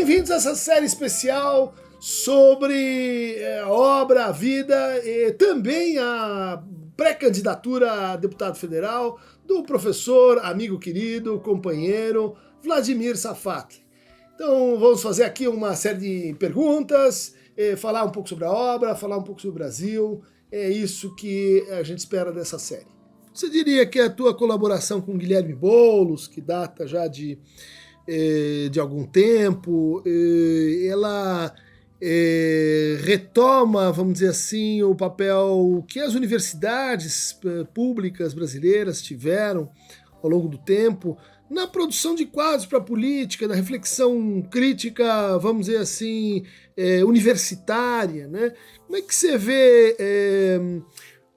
Bem-vindos a essa série especial sobre a obra, a vida e também a pré-candidatura a deputado federal do professor, amigo querido, companheiro Vladimir Safatli. Então vamos fazer aqui uma série de perguntas, falar um pouco sobre a obra, falar um pouco sobre o Brasil. É isso que a gente espera dessa série. Você diria que a tua colaboração com Guilherme Boulos, que data já de algum tempo, ela retoma, vamos dizer assim, o papel que as universidades públicas brasileiras tiveram ao longo do tempo na produção de quadros para a política, na reflexão crítica, vamos dizer assim, universitária, né? Como é que você vê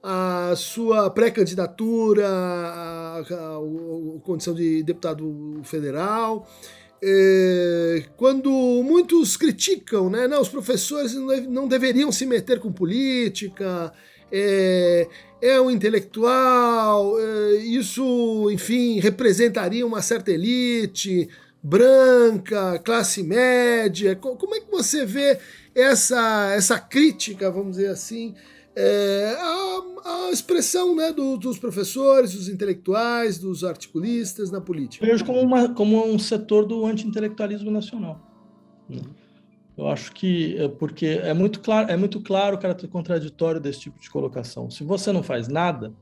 a sua pré-candidatura à condição de deputado federal, quando muitos criticam, né? Não, os professores não deveriam se meter com política, é um intelectual, isso, enfim, representaria uma certa elite branca, classe média. Como é que você vê essa crítica, vamos dizer assim, a expressão, né, dos professores, dos intelectuais, dos articulistas na política? Eu vejo como um setor do anti-intelectualismo nacional, né? Eu acho que porque é muito claro o caráter contraditório desse tipo de colocação. Se você não faz nada,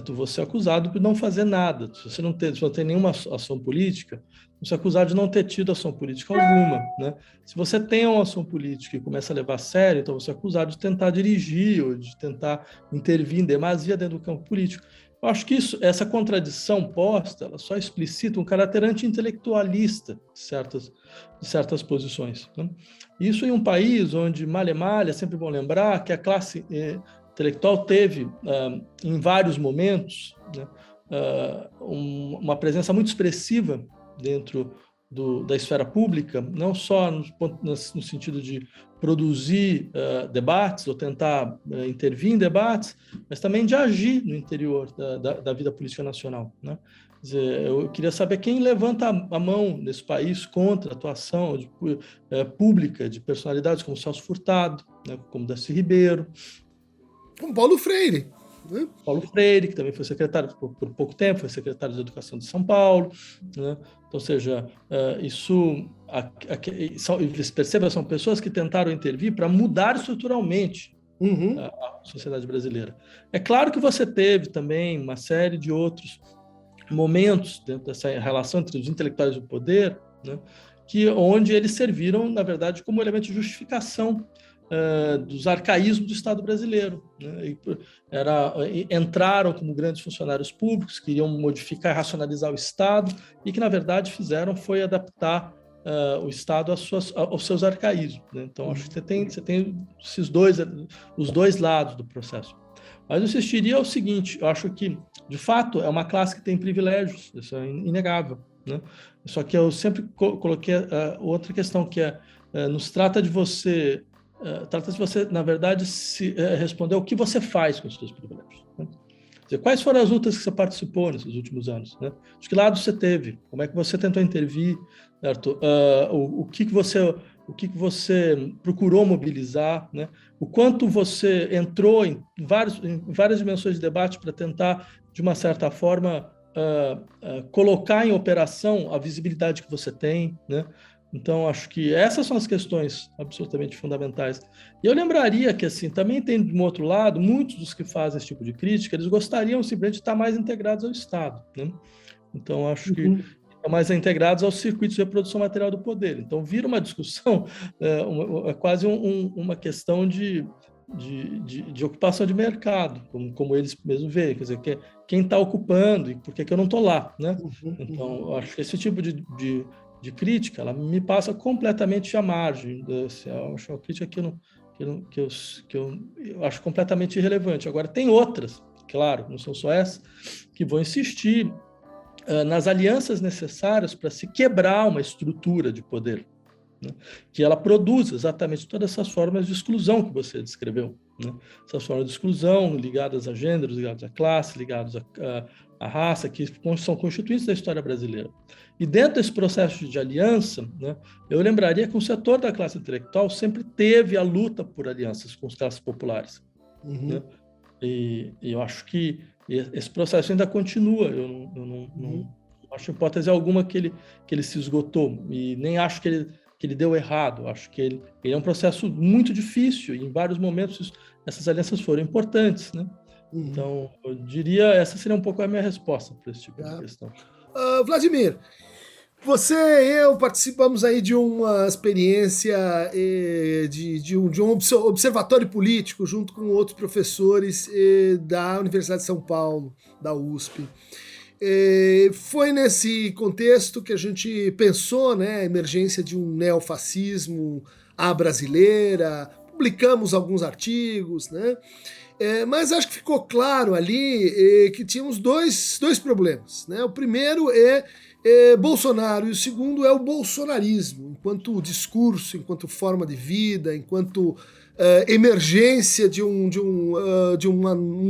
você é acusado por não fazer nada. Se você não tem nenhuma ação política, você é acusado de não ter tido ação política alguma, né? Se você tem uma ação política e começa a levar a sério, então você é acusado de tentar dirigir ou de tentar intervir em demasia dentro do campo político. Eu acho que essa contradição posta, ela só explicita um caráter anti-intelectualista de certas posições, né? Isso em um país onde, malha, é sempre bom lembrar que a classe intelectual teve, em vários momentos, né, uma presença muito expressiva dentro da esfera pública, não só no sentido de produzir debates ou tentar intervir em debates, mas também de agir no interior da vida política nacional, né? Quer dizer, eu queria saber quem levanta a mão nesse país contra a atuação pública de personalidades como Celso Furtado, né, como Darcy Ribeiro, como Paulo Freire, né? Paulo Freire, que também foi secretário por pouco tempo, foi secretário de Educação de São Paulo, né? Então, ou seja, perceba, são pessoas que tentaram intervir para mudar estruturalmente a sociedade brasileira. É claro que você teve também uma série de outros momentos dentro dessa relação entre os intelectuais e o poder, né, onde eles serviram, na verdade, como elemento de justificação dos arcaísmos do Estado brasileiro, né? Entraram como grandes funcionários públicos, queriam modificar e racionalizar o Estado, e que, na verdade, fizeram foi adaptar o Estado aos seus arcaísmos, né? Então, acho que você tem os dois lados do processo. Mas eu insistiria ao seguinte: eu acho que, de fato, é uma classe que tem privilégios, isso é inegável, né? Só que eu sempre coloquei outra questão, que nos trata de você, na verdade, responder o que você faz com os seus privilégios, né? Quer dizer, quais foram as lutas que você participou nesses últimos anos, né? De que lado você teve? Como é que você tentou intervir, certo? O que você procurou mobilizar, né? O quanto você entrou em várias dimensões de debate para tentar, de uma certa forma, colocar em operação a visibilidade que você tem, né? Então, acho que essas são as questões absolutamente fundamentais. E eu lembraria que, assim, também tem, de um outro lado, muitos dos que fazem esse tipo de crítica, eles gostariam simplesmente de estar mais integrados ao Estado, né? Então, acho que estão mais integrados aos circuitos de reprodução material do poder. Então, vira uma discussão, quase uma questão de ocupação de mercado, como eles mesmos veem, quer dizer, quem está ocupando e por que eu não estou lá, né? Então, eu acho que esse tipo de crítica, ela me passa completamente à margem. Eu acho uma crítica que eu acho completamente irrelevante. Agora, tem outras, claro, não são só essas, que vão insistir nas alianças necessárias para se quebrar uma estrutura de poder, né, que ela produz exatamente todas essas formas de exclusão que você descreveu, né? Essas formas de exclusão ligadas a gêneros, ligadas à classe, ligadas à raça, que são constituintes da história brasileira. E dentro desse processo de aliança, né, eu lembraria que o setor da classe intelectual sempre teve a luta por alianças com as classes populares. Né? E eu acho que esse processo ainda continua. Eu não acho hipótese alguma que ele se esgotou, e nem acho que ele deu errado. Acho que ele é um processo muito difícil, e em vários momentos essas alianças foram importantes, né? Então, eu diria, essa seria um pouco a minha resposta para esse tipo de questão. Vladimir, você e eu participamos aí de uma experiência de um observatório político junto com outros professores da Universidade de São Paulo, da USP. Foi nesse contexto que a gente pensou, né, a emergência de um neofascismo à brasileira, publicamos alguns artigos, né? Mas acho que ficou claro ali que tínhamos dois problemas, né? O primeiro é Bolsonaro, e o segundo é o bolsonarismo, enquanto discurso, enquanto forma de vida, enquanto emergência de um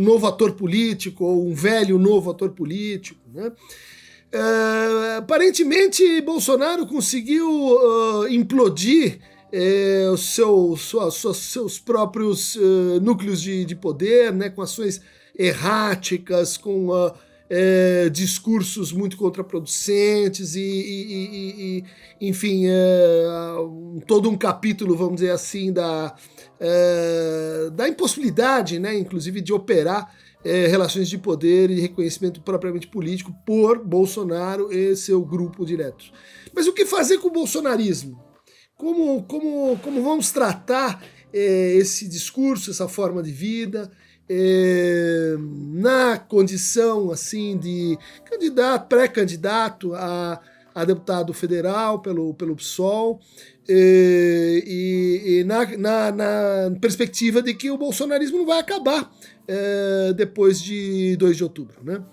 novo ator político, ou um velho novo ator político, né? Aparentemente, Bolsonaro conseguiu implodir seus próprios núcleos de poder, né, com ações erráticas, com discursos muito contraproducentes e enfim, todo um capítulo, vamos dizer assim, da impossibilidade, né, inclusive, de operar relações de poder e reconhecimento propriamente político por Bolsonaro e seu grupo direto. Mas o que fazer com o bolsonarismo? Como vamos tratar esse discurso, essa forma de vida, na condição assim de pré-candidato a deputado federal pelo PSOL, e na perspectiva de que o bolsonarismo não vai acabar depois de 2 de outubro, né?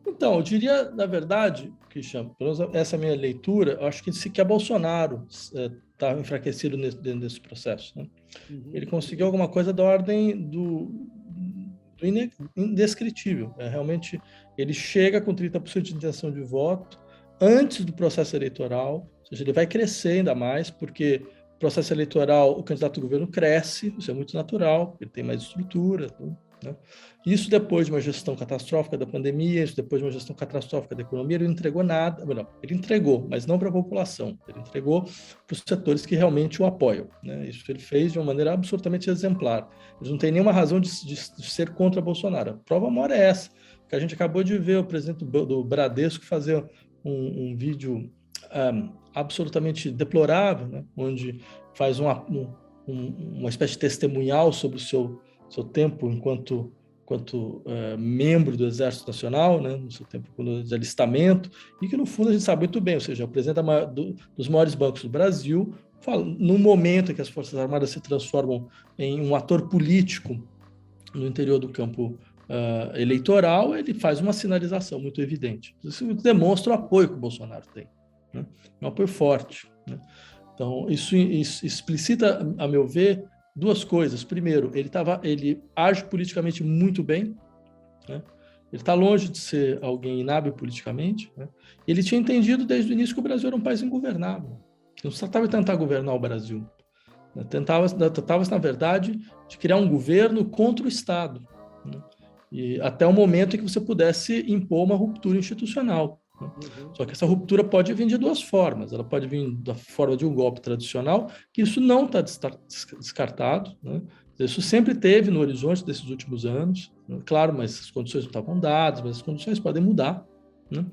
Então, eu diria, na verdade, Cristian, pelo menos essa é a minha leitura, eu acho que sequer Bolsonaro está enfraquecido dentro desse processo, né? Ele conseguiu alguma coisa da ordem do indescritível. Realmente, ele chega com 30% de intenção de voto antes do processo eleitoral, ou seja, ele vai crescer ainda mais, porque o processo eleitoral, o candidato do governo cresce, isso é muito natural, ele tem mais estrutura, né? Isso depois de uma gestão catastrófica da pandemia, isso depois de uma gestão catastrófica da economia, ele não entregou nada, não, ele entregou, mas não para a população, ele entregou para os setores que realmente o apoiam, né? Isso ele fez de uma maneira absolutamente exemplar. Eles não têm nenhuma razão de ser contra Bolsonaro. A prova maior é essa, que a gente acabou de ver o presidente do Bradesco fazer um vídeo absolutamente deplorável, né? Onde faz uma espécie de testemunhal sobre o seu tempo enquanto membro do Exército Nacional, né, no seu tempo de alistamento, e que no fundo a gente sabe muito bem, ou seja, o presidente dos maiores bancos do Brasil, no momento em que as Forças Armadas se transformam em um ator político no interior do campo eleitoral, ele faz uma sinalização muito evidente. Isso demonstra o apoio que o Bolsonaro tem, né? Um apoio forte, né? Então, isso explicita, a meu ver, 2 coisas. Primeiro, ele age politicamente muito bem, né? Ele está longe de ser alguém inábil politicamente, né? Ele tinha entendido desde o início que o Brasil era um país ingovernável. Não se tratava de tentar governar o Brasil, né? Tratava-se, na verdade, de criar um governo contra o Estado, né? E até o momento em que você pudesse impor uma ruptura institucional. Só que essa ruptura pode vir de 2 formas. Ela pode vir da forma de um golpe tradicional, que isso não está descartado, né? Isso sempre teve no horizonte desses últimos anos, né? Claro, mas as condições não estavam dadas, mas as condições podem mudar, né?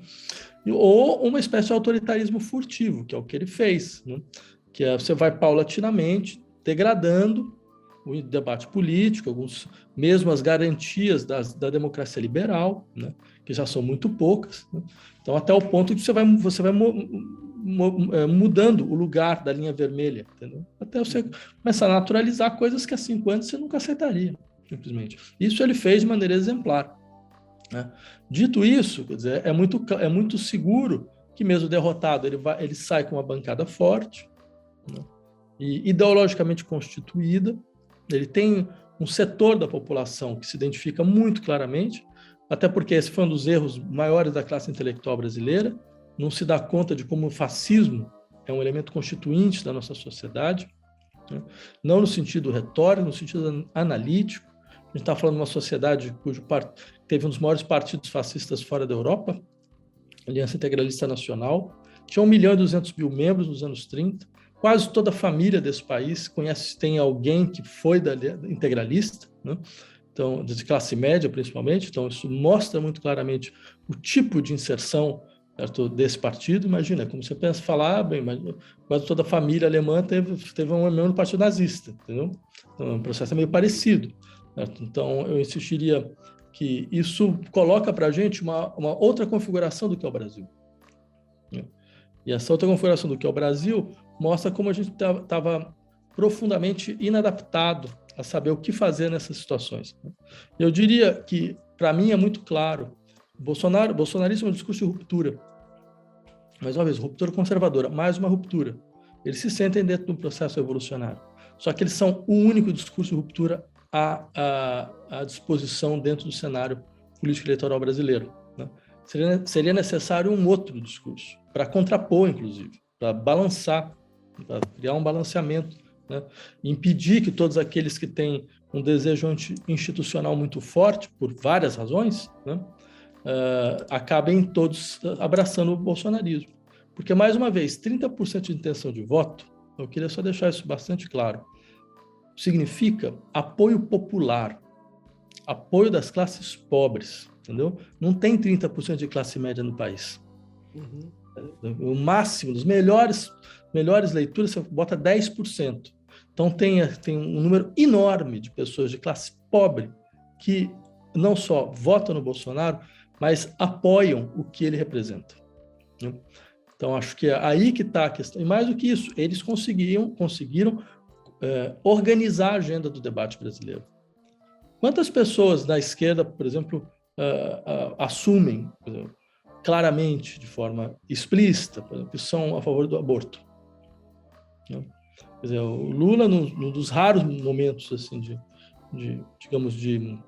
Ou uma espécie de autoritarismo furtivo, que é o que ele fez, né? Que você vai paulatinamente degradando o debate político, mesmo as garantias da democracia liberal, né, que já são muito poucas, né? Então, até o ponto que você vai mudando o lugar da linha vermelha, entendeu? Até você começar a naturalizar coisas que há 5 anos você nunca aceitaria, simplesmente. Isso ele fez de maneira exemplar, né? Dito isso, quer dizer, é muito seguro que mesmo derrotado ele sai com uma bancada forte, né, e ideologicamente constituída. Ele tem um setor da população que se identifica muito claramente, até porque esse foi um dos erros maiores da classe intelectual brasileira, não se dá conta de como o fascismo é um elemento constituinte da nossa sociedade, né? Não no sentido retórico, no sentido analítico. A gente está falando de uma sociedade teve um dos maiores partidos fascistas fora da Europa, Aliança Integralista Nacional, tinha 1.200.000 membros nos anos 30, quase toda a família desse país tem alguém que foi integralista, né? Então, de classe média principalmente, então isso mostra muito claramente o tipo de inserção, certo, desse partido. Imagina, como você pensa falar, bem, quase toda a família alemã teve um membro do partido nazista, entendeu? Então, o processo é meio parecido, certo? Então, eu insistiria que isso coloca para a gente uma outra configuração do que é o Brasil, né? E essa outra configuração do que é o Brasil mostra como a gente estava profundamente inadaptado a saber o que fazer nessas situações. Eu diria que, para mim, é muito claro, bolsonarismo é um discurso de ruptura. Mais uma vez, ruptura conservadora, mais uma ruptura. Eles se sentem dentro do processo evolucionário. Só que eles são o único discurso de ruptura à disposição dentro do cenário político eleitoral brasileiro, né? Seria necessário um outro discurso, para contrapor, inclusive, para balançar, para criar um balanceamento, né? Impedir que todos aqueles que têm um desejo institucional muito forte, por várias razões, né, acabem todos abraçando o bolsonarismo. Porque, mais uma vez, 30% de intenção de voto, eu queria só deixar isso bastante claro, significa apoio popular, apoio das classes pobres, entendeu? Não tem 30% de classe média no país. Uhum. O máximo, das melhores leituras, você bota 10%. Então, tem um número enorme de pessoas de classe pobre que não só votam no Bolsonaro, mas apoiam o que ele representa, né? Então, acho que é aí que está a questão. E mais do que isso, eles conseguiram organizar a agenda do debate brasileiro. Quantas pessoas da esquerda, por exemplo, assumem, por exemplo, claramente, de forma explícita, por exemplo, que são a favor do aborto, né? Quer dizer, o Lula, num dos raros momentos assim, digamos, de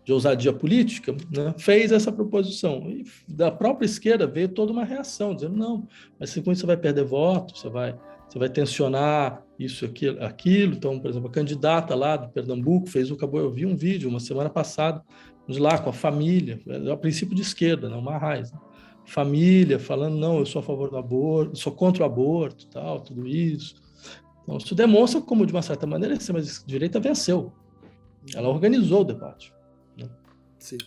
ousadia política, né, fez essa proposição. E da própria esquerda veio toda uma reação, dizendo, não, mas com isso você vai perder voto, você vai tensionar isso, aquilo. Então, por exemplo, a candidata lá do Pernambuco eu vi um vídeo uma semana passada, lá com a família, a princípio de esquerda, né, uma raiz, né? Família falando, não, eu sou a favor do aborto, sou contra o aborto, tal, tudo isso. Então, isso demonstra como, de uma certa maneira, a extrema-direita venceu. Ela organizou o debate, né? Sim.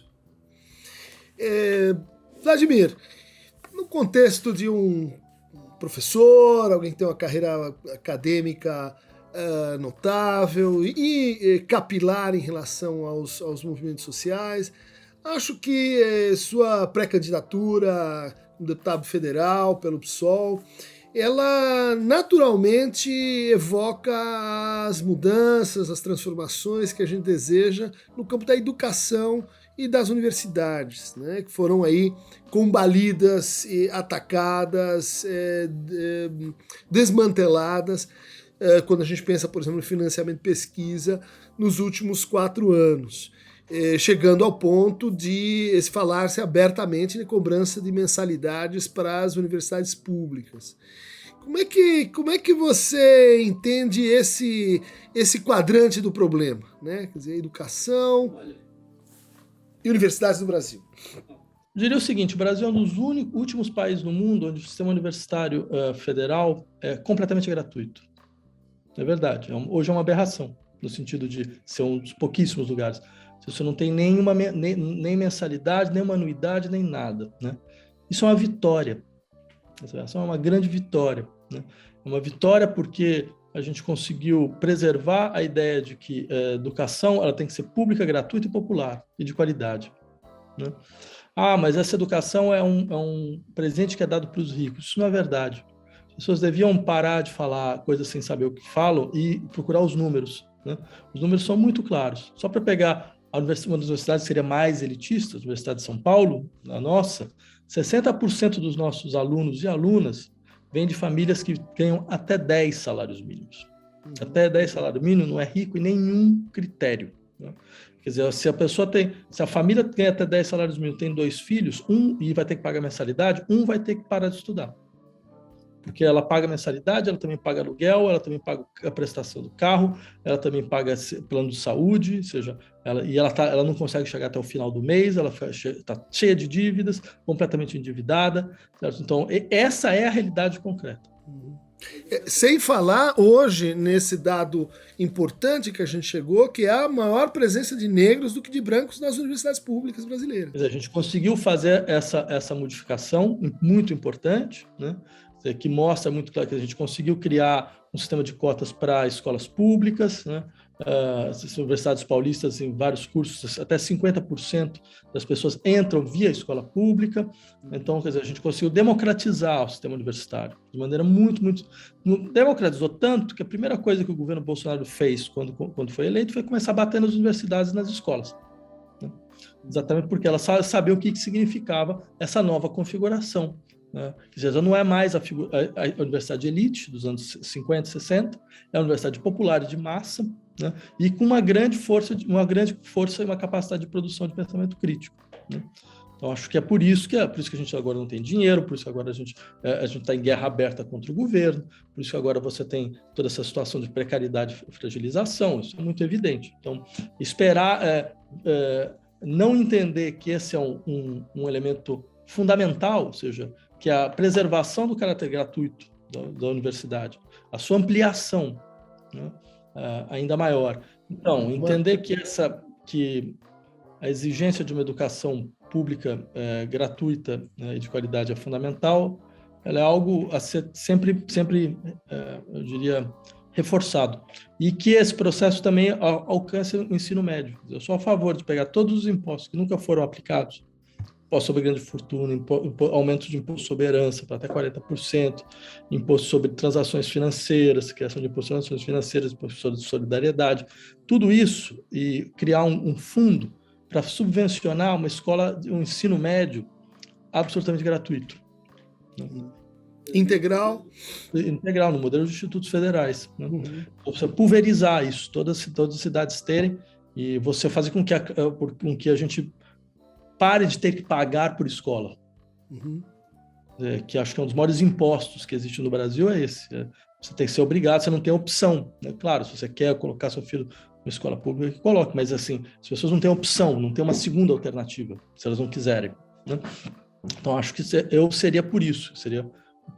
Vladimir, no contexto de um professor, alguém que tem uma carreira acadêmica notável e capilar em relação aos movimentos sociais, acho que sua pré-candidatura como deputado federal pelo PSOL, ela naturalmente evoca as mudanças, as transformações que a gente deseja no campo da educação e das universidades, né, que foram aí combalidas, atacadas, desmanteladas, quando a gente pensa, por exemplo, no financiamento de pesquisa nos últimos 4 anos, chegando ao ponto de falar-se abertamente de cobrança de mensalidades para as universidades públicas. Como é que você entende esse quadrante do problema, né? Quer dizer, educação e universidades do Brasil. Eu diria o seguinte, o Brasil é um dos últimos países no mundo onde o sistema universitário federal é completamente gratuito. É verdade, hoje é uma aberração, no sentido de ser um dos pouquíssimos lugares. Você não tem nem mensalidade, nem uma anuidade, nem nada, né? Isso é uma vitória. Isso é uma grande vitória, né? É uma vitória porque a gente conseguiu preservar a ideia de que a educação ela tem que ser pública, gratuita e popular, e de qualidade, né? Ah, mas essa educação é um presente que é dado para os ricos. Isso não é verdade. As pessoas deviam parar de falar coisas sem saber o que falam e procurar os números, né? Os números são muito claros. Só para pegar uma das universidades que seria mais elitista, a Universidade de São Paulo, a nossa, 60% dos nossos alunos e alunas vêm de famílias que ganham até 10 salários mínimos. Até 10 salário mínimo não é rico em nenhum critério. Né? Quer dizer, se a família ganha até 10 salários mínimos, tem 2 filhos, e vai ter que pagar mensalidade, vai ter que parar de estudar. Porque ela paga mensalidade, ela também paga aluguel, ela também paga a prestação do carro, ela também paga plano de saúde, ou seja, ela não consegue chegar até o final do mês, ela está cheia de dívidas, completamente endividada, certo? Então, essa é a realidade concreta. Sem falar hoje nesse dado importante que a gente chegou, que é a maior presença de negros do que de brancos nas universidades públicas brasileiras. A gente conseguiu fazer essa modificação muito importante, né? Que mostra muito claro que a gente conseguiu criar um sistema de cotas para escolas públicas, né? As universidades paulistas, em vários cursos, até 50% das pessoas entram via escola pública. Então, quer dizer, a gente conseguiu democratizar o sistema universitário de maneira muito democratizou tanto que a primeira coisa que o governo Bolsonaro fez quando foi eleito foi começar a bater nas universidades e nas escolas, né? Exatamente porque ela sabia o que significava essa nova configuração. Né? Quer dizer, não é mais a universidade de elite dos anos 50, 60, é a universidade popular e de massa, né? E com uma grande força e uma capacidade de produção de pensamento crítico. Né? Então, acho que é por isso que a gente agora não tem dinheiro, por isso que agora a gente está em guerra aberta contra o governo, por isso que agora você tem toda essa situação de precariedade e fragilização, isso é muito evidente. Então, esperar, não entender que esse é um elemento fundamental, ou seja, que a preservação do caráter gratuito da universidade, a sua ampliação, né, ainda maior. Então, entender que a exigência de uma educação pública gratuita, né, e de qualidade é fundamental, ela é algo a ser sempre eu diria, reforçado. E que esse processo também alcance o ensino médio. Eu sou a favor de pegar todos os impostos que nunca foram aplicados, imposto sobre grande fortuna, aumento de imposto sobre herança para até 40%, imposto sobre transações financeiras, criação de imposto sobre transações financeiras, imposto sobre solidariedade, tudo isso, e criar um fundo para subvencionar uma escola, um ensino médio absolutamente gratuito. Integral no modelo de institutos federais. Né? Você pulverizar isso, todas as cidades terem, e você fazer com que a gente pare de ter que pagar por escola. Que acho que é um dos maiores impostos que existe no Brasil, é esse. Você tem que ser obrigado, você não tem opção. Né? Claro, se você quer colocar seu filho numa escola pública, coloque, mas assim, as pessoas não têm opção, não tem uma segunda alternativa, se elas não quiserem. Né? Então, acho que eu seria por isso, seria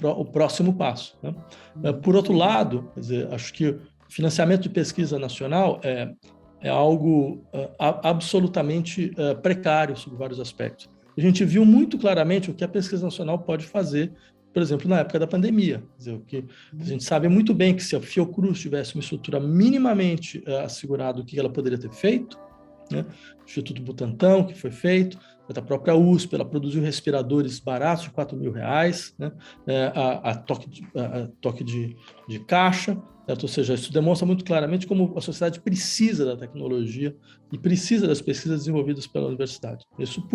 o próximo passo. Né? Por outro lado, quer dizer, acho que o financiamento de pesquisa nacional é algo absolutamente precário sob vários aspectos. A gente viu muito claramente o que a pesquisa nacional pode fazer, por exemplo, na época da pandemia. Quer dizer, a gente sabe muito bem que se a Fiocruz tivesse uma estrutura minimamente assegurada do que ela poderia ter feito, né? O Instituto Butantan, que foi feito, a própria USP, ela produziu respiradores baratos de R$4.000, né? a toque de caixa, certo? Ou seja, isso demonstra muito claramente como a sociedade precisa da tecnologia e precisa das pesquisas desenvolvidas pela universidade. Isso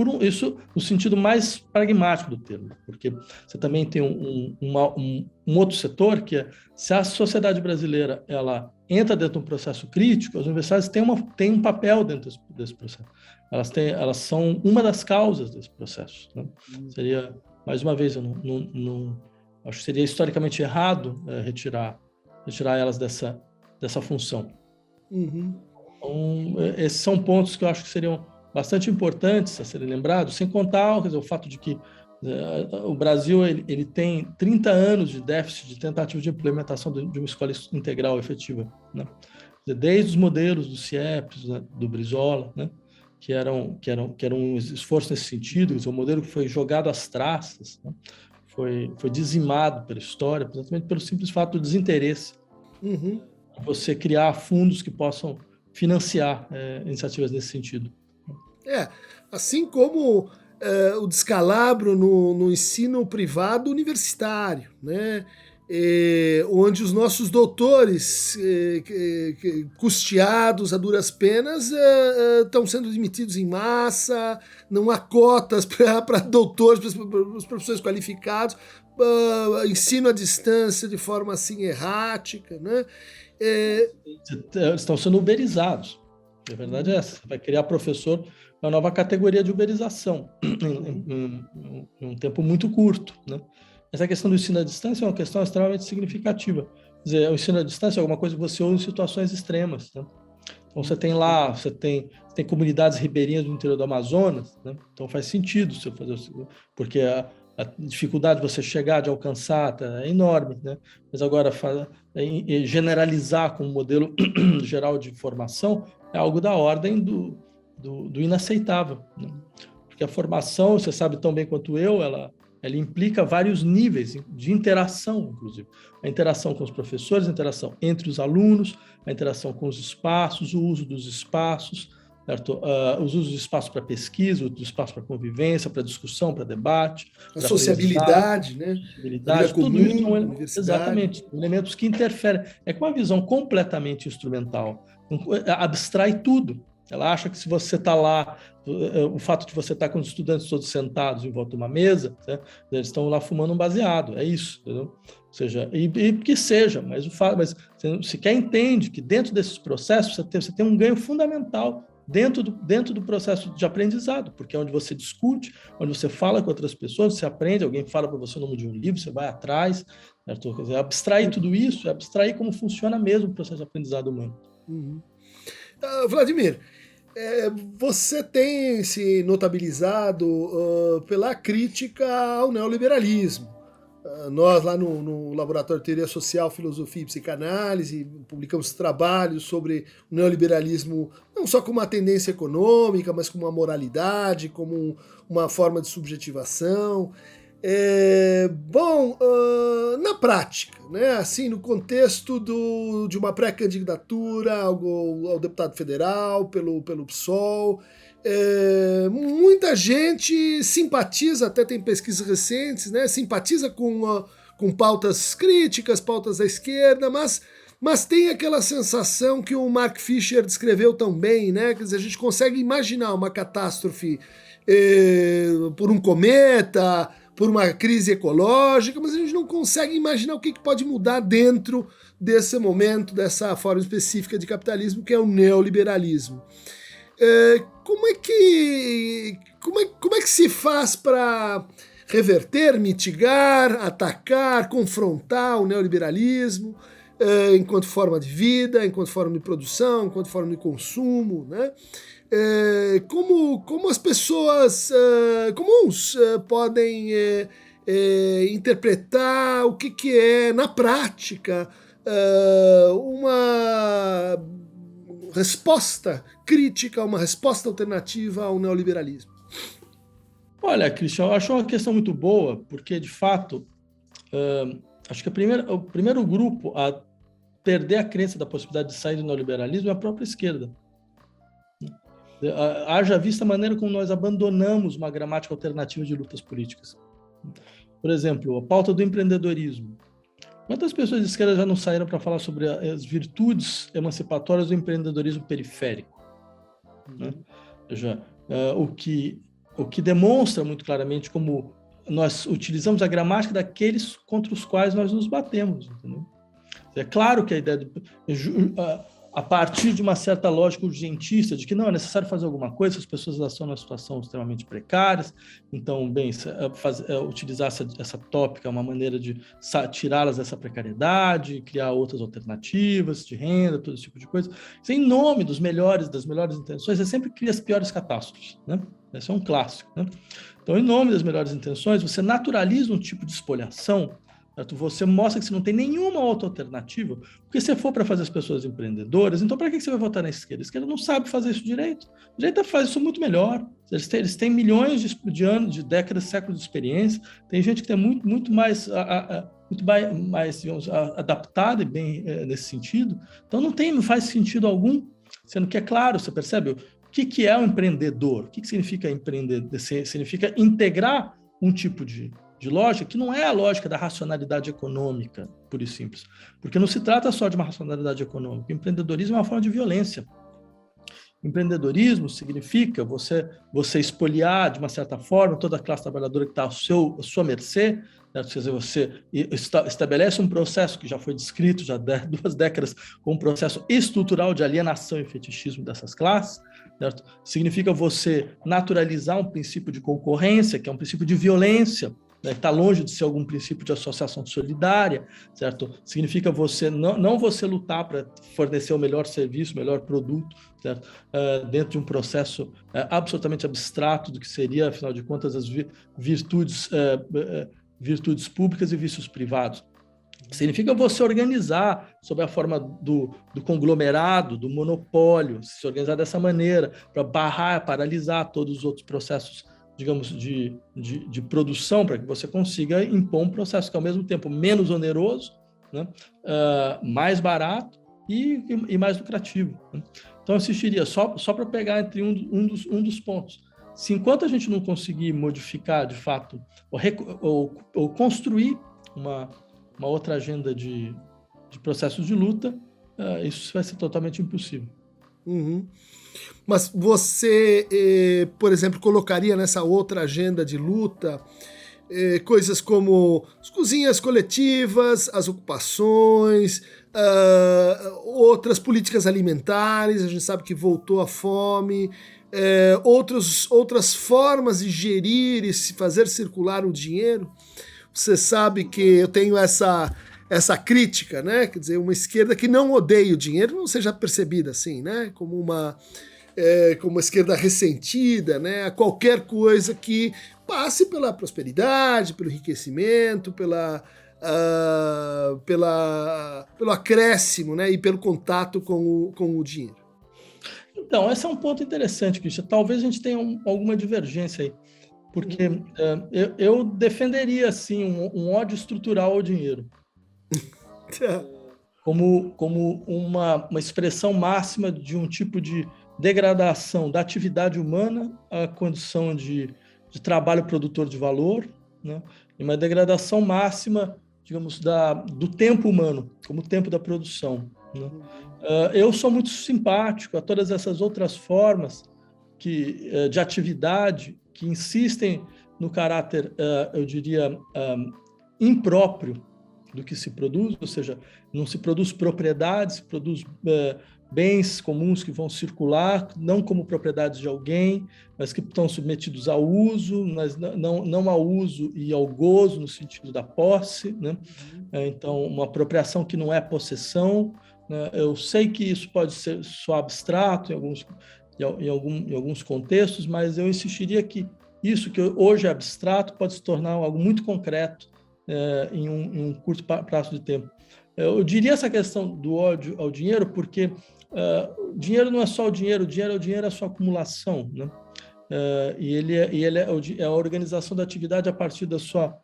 no sentido mais pragmático do termo, porque você também tem um outro setor que é, se a sociedade brasileira ela entra dentro de um processo crítico, as universidades têm um papel dentro desse processo. Elas são uma das causas desse processo. Né? Seria, mais uma vez, acho que seria historicamente errado retirar elas dessa função. Então, esses são pontos que eu acho que seriam bastante importantes a serem lembrados, sem contar o fato de que o Brasil ele tem 30 anos de déficit de tentativa de implementação de uma escola integral efetiva. Né? Desde os modelos do CIEPS, né, do Brizola, né, que eram um esforço nesse sentido, o modelo que foi jogado às traças, né, foi dizimado pela história, exatamente pelo simples fato do desinteresse. Você criar fundos que possam financiar iniciativas nesse sentido. Assim como o descalabro no ensino privado universitário, né? Onde os nossos doutores, custeados a duras penas, estão sendo demitidos em massa, não há cotas para doutores, para os professores qualificados, ensino à distância de forma assim errática, né? Eles estão sendo uberizados. A verdade é essa. Você vai criar professor, uma nova categoria de uberização em um tempo muito curto, né? Essa questão do ensino à distância é uma questão extremamente significativa. Quer dizer, o ensino à distância é alguma coisa que você usa em situações extremas, né? Então, você tem comunidades ribeirinhas do interior do Amazonas, né? Então faz sentido você fazer, porque a dificuldade de você chegar, de alcançar, é enorme, né? Mas agora generalizar com um modelo geral de formação é algo da ordem do inaceitável, né? Porque a formação, você sabe tão bem quanto eu, ela implica vários níveis de interação, inclusive. A interação com os professores, a interação entre os alunos, a interação com os espaços, o uso dos espaços, certo? Os usos de espaço para pesquisa, o espaço para convivência, para discussão, para debate. A sociabilidade, né? Sociabilidade, tudo comum, isso exatamente, elementos que interferem. É com uma visão completamente instrumental, abstrai tudo. Ela acha que se você está lá, o fato de você estar com os estudantes todos sentados em volta de uma mesa, né, eles estão lá fumando um baseado, é isso, entendeu? Ou seja, e que seja, mas você sequer entende que dentro desses processos você tem um ganho fundamental dentro do processo de aprendizado, porque é onde você discute, onde você fala com outras pessoas, você aprende, alguém fala para você o nome de um livro, você vai atrás, certo? Quer dizer, abstrair tudo isso, abstrair como funciona mesmo o processo de aprendizado humano. Uhum. Vladimir, você tem se notabilizado pela crítica ao neoliberalismo. Nós, lá no Laboratório de Teoria Social, Filosofia e Psicanálise, publicamos trabalhos sobre o neoliberalismo, não só como uma tendência econômica, mas como uma moralidade, como uma forma de subjetivação. Na prática, né, assim, no contexto de uma pré-candidatura ao deputado federal pelo PSOL, muita gente simpatiza, até tem pesquisas recentes, né, simpatiza com pautas críticas, pautas da esquerda, mas tem aquela sensação que o Mark Fisher descreveu tão bem, né, quer dizer, a gente consegue imaginar uma catástrofe por um cometa, por uma crise ecológica, mas a gente não consegue imaginar o que pode mudar dentro desse momento, dessa forma específica de capitalismo, que é o neoliberalismo. Como é que se faz para reverter, mitigar, atacar, confrontar o neoliberalismo enquanto forma de vida, enquanto forma de produção, enquanto forma de consumo, né? Como as pessoas comuns podem interpretar o que é, na prática, uma resposta crítica, uma resposta alternativa ao neoliberalismo? Olha, Cristian, eu acho uma questão muito boa, porque, de fato, acho que o primeiro grupo a perder a crença da possibilidade de sair do neoliberalismo é a própria esquerda. Haja vista a maneira como nós abandonamos uma gramática alternativa de lutas políticas. Por exemplo, a pauta do empreendedorismo. Quantas pessoas de esquerda já não saíram para falar sobre as virtudes emancipatórias do empreendedorismo periférico? Né? O que demonstra muito claramente como nós utilizamos a gramática daqueles contra os quais nós nos batemos. Entendeu? É claro que a ideia a partir de uma certa lógica urgentista, de que não é necessário fazer alguma coisa, as pessoas estão numa situação extremamente precárias, então, utilizar essa tópica é uma maneira de tirá-las dessa precariedade, criar outras alternativas de renda, todo esse tipo de coisa. Isso, em nome das melhores intenções, você sempre cria as piores catástrofes, né? Esse é um clássico, né? Então, em nome das melhores intenções, você naturaliza um tipo de espoliação. Você mostra que você não tem nenhuma outra alternativa, porque se for para fazer as pessoas empreendedoras, então para que você vai votar na esquerda? A esquerda não sabe fazer isso direito. A direita faz isso muito melhor. Eles têm milhões de anos, de décadas, séculos de experiência. Tem gente que tem muito mais digamos, adaptada e bem nesse sentido. Então não faz sentido algum, sendo que é claro, você percebe o que é um empreendedor? O que significa empreender? Significa integrar um tipo de lógica que não é a lógica da racionalidade econômica, pura e simples. Porque não se trata só de uma racionalidade econômica. O empreendedorismo é uma forma de violência. Empreendedorismo significa você expoliar, de uma certa forma, toda a classe trabalhadora que está à sua mercê, Quer dizer, você estabelece um processo que já foi descrito já há 2 décadas como um processo estrutural de alienação e fetichismo dessas classes, certo? Significa você naturalizar um princípio de concorrência, que é um princípio de violência, né, que está longe de ser algum princípio de associação solidária, certo? Significa você não você lutar para fornecer o melhor serviço, o melhor produto, certo? Dentro de um processo absolutamente abstrato do que seria, afinal de contas, as virtudes públicas e vícios privados. Significa você organizar sob a forma do conglomerado, do monopólio, se organizar dessa maneira, para barrar, paralisar todos os outros processos, digamos, de produção, para que você consiga impor um processo que, ao mesmo tempo, menos oneroso, né, mais barato e mais lucrativo. Né? Então, eu assistiria só para pegar entre um dos pontos. Se enquanto a gente não conseguir modificar, de fato, ou construir uma outra agenda de processos de luta, isso vai ser totalmente impossível. Uhum. Mas você, por exemplo, colocaria nessa outra agenda de luta coisas como as cozinhas coletivas, as ocupações, outras políticas alimentares, a gente sabe que voltou a fome, outras formas de gerir e se fazer circular o dinheiro. Você sabe que eu tenho essa crítica, né? Quer dizer, uma esquerda que não odeia o dinheiro, não seja percebida assim, né? Como uma esquerda ressentida, né? A qualquer coisa que passe pela prosperidade, pelo enriquecimento, pelo acréscimo, né? E pelo contato com o dinheiro. Então, esse é um ponto interessante, Christian. Talvez a gente tenha alguma divergência aí, porque eu defenderia, assim, um ódio estrutural ao dinheiro. Como uma expressão máxima de um tipo de degradação da atividade humana à condição de trabalho produtor de valor, né? E uma degradação máxima, digamos, do tempo humano, como tempo da produção, né? Eu sou muito simpático a todas essas outras formas de atividade que insistem no caráter, eu diria, impróprio do que se produz, ou seja, não se produz propriedades, se produz bens comuns que vão circular, não como propriedades de alguém, mas que estão submetidos ao uso, mas não ao uso e ao gozo no sentido da posse, né? Então, uma apropriação que não é possessão, né? Eu sei que isso pode ser só abstrato em alguns contextos, mas eu insistiria que isso que hoje é abstrato pode se tornar algo muito concreto em um curto prazo de tempo. Eu diria essa questão do ódio ao dinheiro porque o dinheiro não é só o dinheiro é o dinheiro, é a sua acumulação, né? E ele é a organização da atividade a partir da sua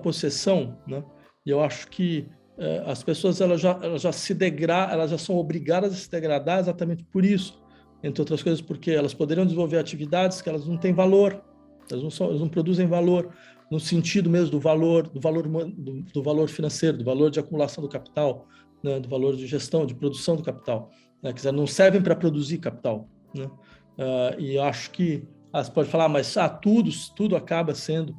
possessão, né? E eu acho que as pessoas elas já são obrigadas a se degradar exatamente por isso, entre outras coisas porque elas poderiam desenvolver atividades que elas não têm valor, elas não produzem valor no sentido mesmo do valor financeiro, do valor de acumulação do capital, né, do valor de gestão, de produção do capital, né, quer dizer, não servem para produzir capital, né? E eu acho que você pode falar, mas tudo acaba sendo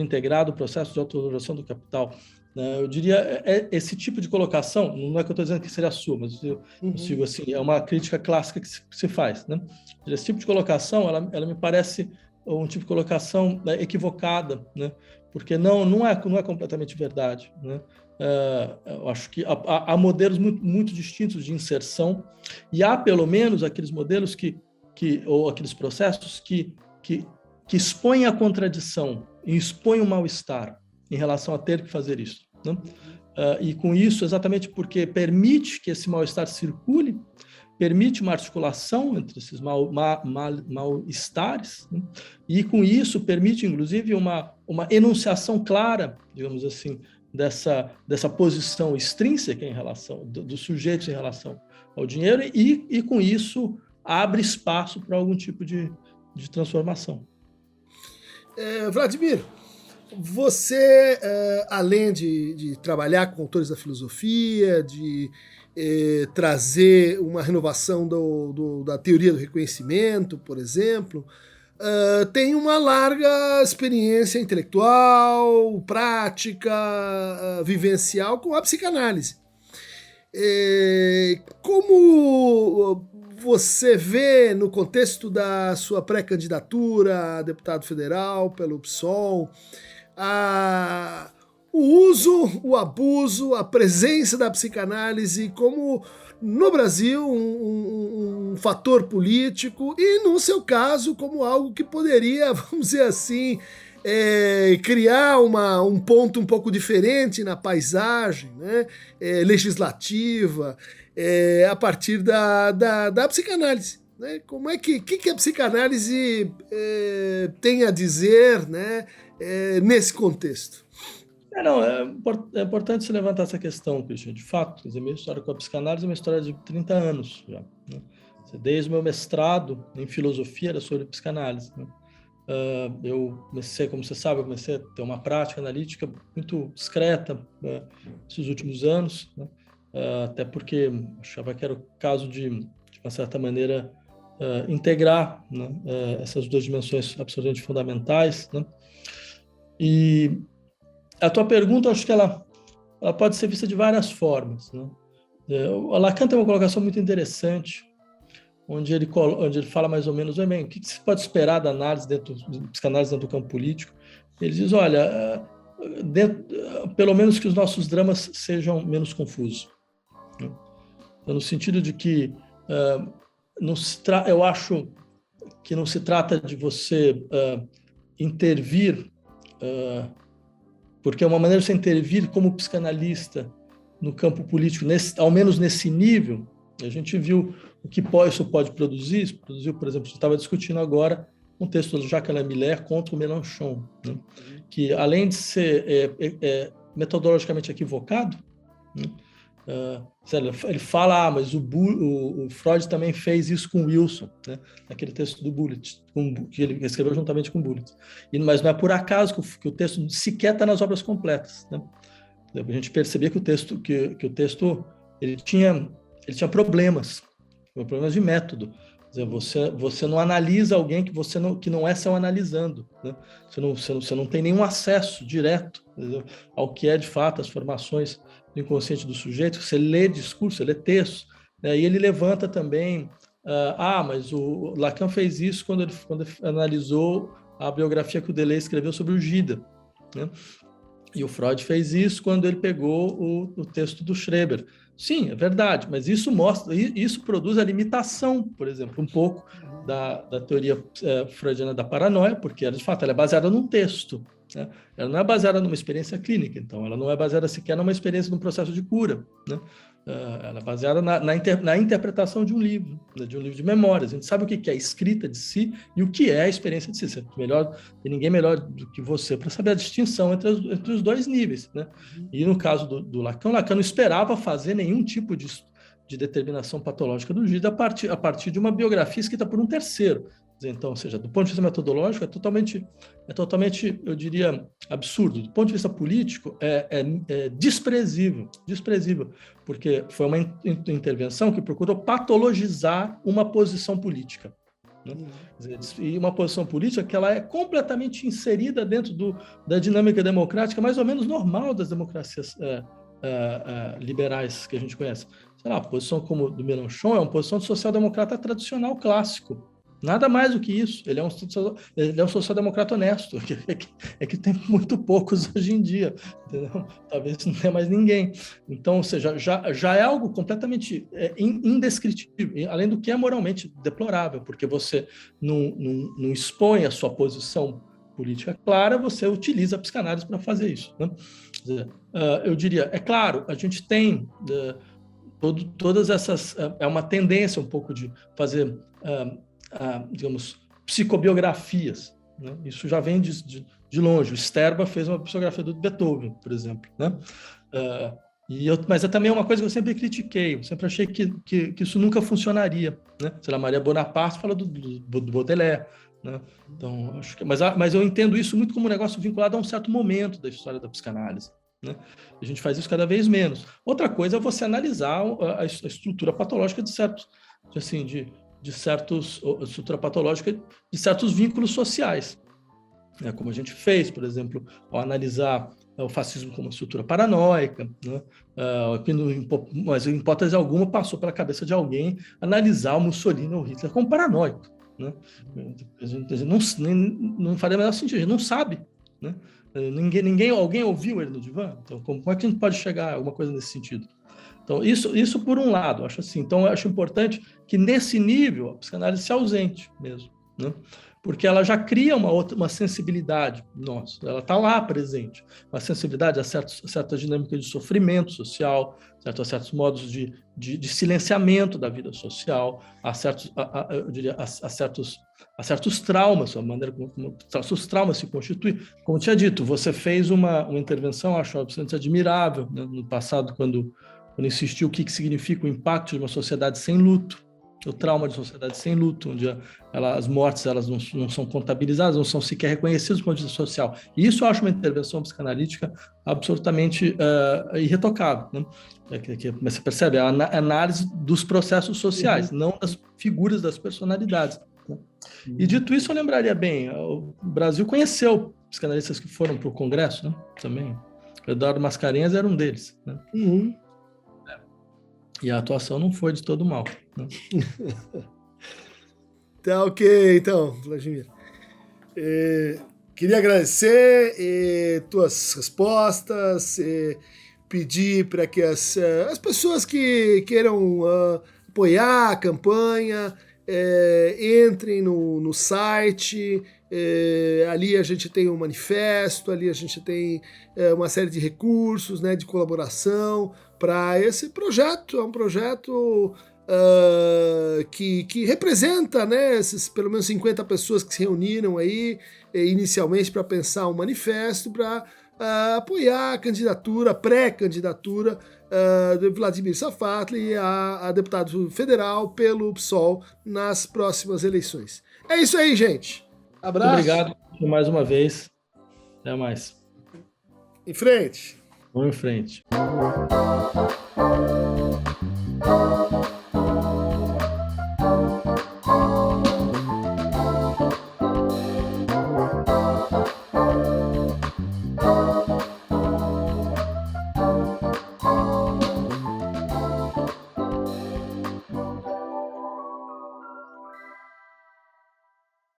integrado o processo de autorregulação do capital. Eu diria esse tipo de colocação, não é que eu estou dizendo que seria a sua, mas eu digo assim, é uma crítica clássica que se faz, né? Esse tipo de colocação, ela me parece um tipo de colocação equivocada, né? Porque não é completamente verdade, né? Eu acho que há modelos muito distintos de inserção e há pelo menos aqueles modelos ou aqueles processos que expõem a contradição e expõem o mal-estar em relação a ter que fazer isso, né? E com isso, exatamente porque permite que esse mal-estar circule, permite uma articulação entre esses mal-estares, né? E com isso permite, inclusive, uma enunciação clara, digamos assim, dessa posição extrínseca em relação dos sujeitos em relação ao dinheiro e com isso abre espaço para algum tipo de transformação. Vladimir, você, além de trabalhar com autores da filosofia, de trazer uma renovação da teoria do reconhecimento, por exemplo, tem uma larga experiência intelectual, prática, vivencial com a psicanálise. Como você vê no contexto da sua pré-candidatura a deputado federal pelo PSOL, o uso, o abuso, a presença da psicanálise como, no Brasil, um fator político e, no seu caso, como algo que poderia, vamos dizer assim, criar um ponto um pouco diferente na paisagem, né, legislativa, a partir da psicanálise. Né? Como é que a psicanálise tem a dizer, né, nesse contexto? É importante se levantar essa questão, Christian. De fato, a minha história com a psicanálise é uma história de 30 anos já. Né? Desde o meu mestrado em filosofia era sobre psicanálise. Né? Eu comecei, como você sabe, a ter uma prática analítica muito discreta nesses últimos anos, né? Até porque achava que era o caso de uma certa maneira, integrar, né, essas duas dimensões absolutamente fundamentais. Né? E a tua pergunta, acho que ela pode ser vista de várias formas. Né? O Lacan tem uma colocação muito interessante, onde ele fala mais ou menos, bem, o que se pode esperar da análise psicanálise dentro do campo político? Ele diz, olha, pelo menos que os nossos dramas sejam menos confusos. Né? Então, no sentido de que eu acho que não se trata de você intervir, porque é uma maneira de você intervir como psicanalista no campo político, ao menos nesse nível. A gente viu o que isso pode produzir. Isso produziu, por exemplo, a gente estava discutindo agora um texto do Jacques Miller contra o Mélenchon, né? Que, além de ser metodologicamente equivocado, né? Ele fala, mas o Freud também fez isso com Wilson, né? Naquele texto do Bullitt, que ele escreveu juntamente com Bullitt. Mas não é por acaso que o texto sequer está nas obras completas, né? A gente percebia que o texto ele tinha problemas de método. Quer dizer, você não analisa alguém que não é seu analisando, né? Você não tem nenhum acesso direto, entendeu, ao que é de fato as formações do inconsciente do sujeito. Você lê discurso, você lê texto, né? E ele levanta também, mas o Lacan fez isso quando ele analisou a biografia que o Deleuze escreveu sobre o Gida, né? E o Freud fez isso quando ele pegou o texto do Schreber. Sim, é verdade, mas isso produz a limitação, por exemplo, um pouco da teoria freudiana da paranoia, porque ela, de fato, ela é baseada num texto, né? Ela não é baseada numa experiência clínica, então ela não é baseada sequer numa experiência de um processo de cura, né? Ela é baseada na interpretação de um livro, né? De um livro de memórias. A gente sabe o que é a escrita de si e o que é a experiência de si. Tem ninguém melhor do que você para saber a distinção entre os dois níveis, né? E no caso do Lacan não esperava fazer nenhum tipo de determinação patológica do Gida a partir de uma biografia escrita por um terceiro. Então, ou seja, do ponto de vista metodológico, é totalmente, eu diria, absurdo. Do ponto de vista político, é desprezível, porque foi uma intervenção que procurou patologizar uma posição política, né? E uma posição política que ela é completamente inserida dentro da dinâmica democrática mais ou menos normal das democracias liberais que a gente conhece. Sei lá, a posição como do Mélenchon é uma posição de social-democrata tradicional clássico. Nada mais do que isso. Ele é um social-democrata honesto, que tem muito poucos hoje em dia, entendeu? Talvez não tenha mais ninguém. Então, ou seja, já é algo completamente indescritível, além do que é moralmente deplorável, porque você não expõe a sua posição política clara, você utiliza a psicanálise para fazer isso, né? Eu diria, é claro, a gente tem todas essas... É uma tendência um pouco de fazer... digamos, psicobiografias, né? Isso já vem de longe. O Sterba fez uma psicografia do Beethoven, por exemplo, né? Mas também é uma coisa que eu sempre critiquei, eu sempre achei que isso nunca funcionaria, né? Sei lá, Maria Bonaparte fala do Baudelaire, né? Então, mas eu entendo isso muito como um negócio vinculado a um certo momento da história da psicanálise, né? A gente faz isso cada vez menos. Outra coisa é você analisar a estrutura patológica de certos, assim, de estrutura patológica de certos vínculos sociais, né? Como a gente fez, por exemplo, ao analisar o fascismo como uma estrutura paranoica, né? Mas em hipótese alguma passou pela cabeça de alguém analisar o Mussolini ou o Hitler como paranoico, né? A gente não faria o menor sentido, a gente não sabe, né? Alguém ouviu ele no divã? Então, como é que a gente pode chegar a alguma coisa nesse sentido? Então, isso por um lado, acho assim. Então, eu acho importante que nesse nível a psicanálise se ausente mesmo, né? Porque ela já cria uma sensibilidade nossa, ela está lá presente, uma sensibilidade a certas dinâmicas de sofrimento social, a certos modos de silenciamento da vida social, a certos traumas, a maneira como os traumas se constituem. Como tinha dito, você fez uma intervenção, acho absolutamente admirável, né, no passado, quando insistiu o que significa o impacto de uma sociedade sem luto, o trauma de sociedade sem luto, onde as mortes elas não são contabilizadas, não são sequer reconhecidas do ponto de vista social. E isso eu acho uma intervenção psicanalítica absolutamente irretocável, né? Mas você percebe, a análise dos processos sociais, não das figuras das personalidades, né? E dito isso, eu lembraria bem, o Brasil conheceu psicanalistas que foram para o Congresso, né? Também. O Eduardo Mascarenhas era um deles, né? E a atuação não foi de todo mal, né? Tá ok, então, Vladimir. Queria agradecer tuas respostas, pedir para que as pessoas que queiram apoiar a campanha entrem no site. Ali a gente tem um manifesto, ali a gente tem uma série de recursos, né, de colaboração para esse projeto. É um projeto que representa, né, pelo menos 50 pessoas que se reuniram aí inicialmente para pensar um manifesto para apoiar a candidatura, pré-candidatura do Vladimir Safatli a deputado federal pelo PSOL nas próximas eleições. É isso aí, gente. Abraço. Muito obrigado mais uma vez. Até mais. Em frente. Vamos em frente.